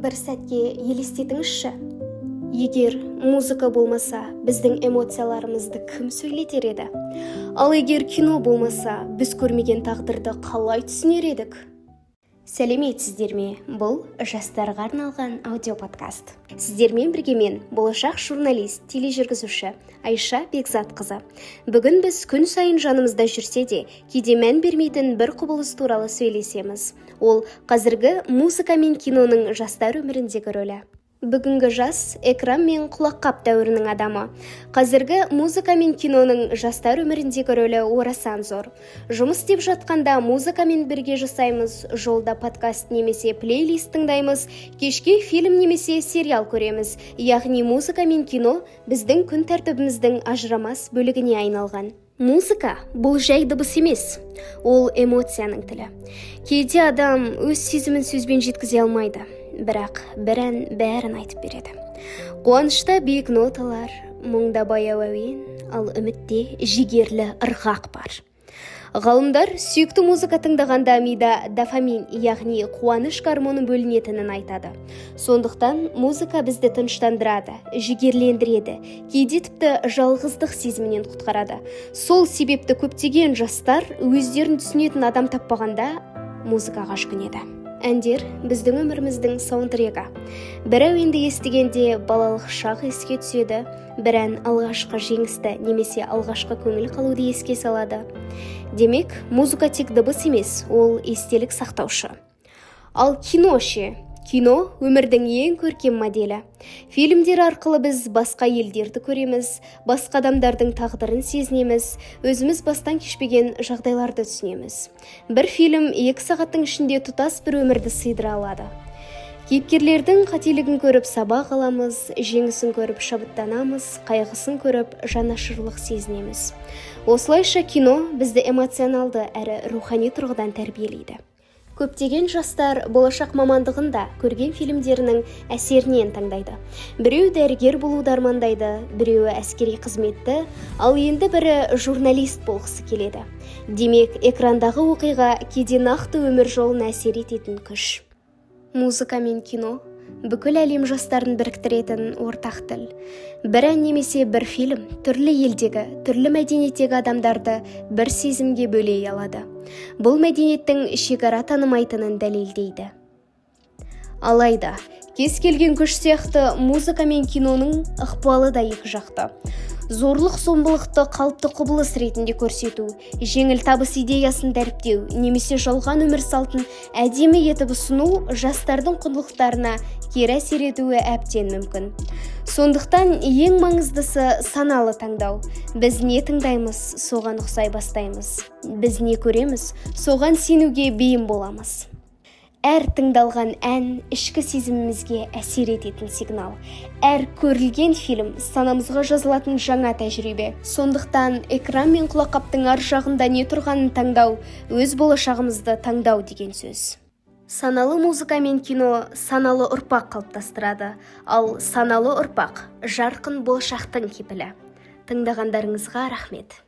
бір сәтке елестетіңізші. Егер музыка болмаса, біздің эмоцияларымызды кім сөйлетер еді? Ал егер кино болмаса, біз көрмеген тағдырды қалай түсінер едік? Сәлеметсіздер ме? Бұл жастарға арналған аудиоподкаст. Сіздермен бірге мен, болашақ журналист, тележүргізуші Айша Бекзатқызы. Бүгін біз күн сайын жанымызда жүрсе де, кейде мән бермейтін бір құбылыс туралы сөйлесеміз. Ол қазіргі музыка мен киноның жастар өміріндегі рөлі. Бүгінгі жас экран мен құлаққап дәуірінің адамы. Қазіргі музыка мен киноның жастар өміріндегі рөлі орасан зор. Жұмыс істеп жатқанда музыкамен бірге жасаймыз, жолда подкаст немесе плейлист тыңдаймыз, кешке фильм немесе сериал көреміз. Яғни музыка мен кино біздің күн тәртібіміздің ажырамас бөлігіне айналған. Музыка бұл жай дыбыс емес, ол эмоцияның тілі. Кейде адам өз сезімін сөзбен жеткізе алмайды, бірақ бір ән бәрін айтып береді. Қуанышта биік ноталар, мұңда баяу әуен, ал үмітте жігерлі ырғақ бар. Ғалымдар сүйікті музыка тыңдағанда мида дофамин, яғни қуаныш гормоны бөлінетінін айтады. Сондықтан музыка бізді тыныштандырады, жігерлендіреді, кейде тіпті жалғыздық сезімінен құтқарады. Сол себепті көптеген жастар өздерін түсінетін адам таппағанда музыкаға жүгінеді. Әндер біздің өміріміздің саундтрегі. Бір әуенді естігенде балалық шақ еске түседі, бір ән алғашқы жеңісті немесе алғашқы көңіл қалуды еске салады. Демек, музыка тек дыбыс емес, ол естелік сақтаушы. Ал кино ше? Кино өмірдің ең көркем моделі. Фильмдер арқылы біз басқа елдерді көреміз, басқа адамдардың тағдырын сезінеміз, өзіміз бастан кешпеген жағдайларды түсінеміз. Бір фильм 2 сағаттың ішінде тұтас бір өмірді сыйдыра алады. Кейіпкерлердің қателігін көріп сабақ аламыз, жеңісін көріп шабыттанамыз, қайғысын көріп жанашырлық сезінеміз. Осылайша кино бізді эмоционалды әрі рухани тұрғыдан тәрбиелейді. Көптеген жастар болашақ мамандығында көрген фильмдерінің әсерінен таңдайды. Біреу дәрігер болуды армандайды, біреуі әскери қызметті, ал енді бірі журналист болғысы келеді. Демек, экрандағы оқиға кейде нақты өмір жолын әсер ететін күш. Музыка мен кино бүкіл әлем жастарын біріктіретін ортақ тіл. Бір ән немесе бір фильм түрлі елдегі, түрлі мәдениеттегі адамдарды бір сезімге бөлей алады. Бұл мәдениеттің шекара танымайтынын дәлелдейді. Алайда, кез келген күш сияқты музыка мен киноның ықпалы да екі жақты. Зорлық-зомбылықты қалыпты құбылыс ретінде көрсету, жеңіл табыс идеясын дәріптеу, немесе жалған өмір салтын әдемі етіп ұсыну жастардың құндылықтарына кері әсер етуі әбден мүмкін. Сондықтан ең маңыздысы саналы таңдау. Біз не тыңдаймыз, соған ұқсай бастаймыз. Біз не көреміз, соған сенуге бейім боламыз. Әр тыңдалған ән ішкі сезімімізге әсер ететін сигнал. Әр көрілген фильм санамызға жазылатын жаңа тәжірибе. Сондықтан экран мен құлаққаптың ар жағында не тұрғанын таңдау, өз болашағымызды таңдау деген сөз. Саналы музыка мен кино саналы ұрпақ қалыптастырады, ал саналы ұрпақ жарқын болашақтың кепілі. Тыңдағандарыңызға рахмет.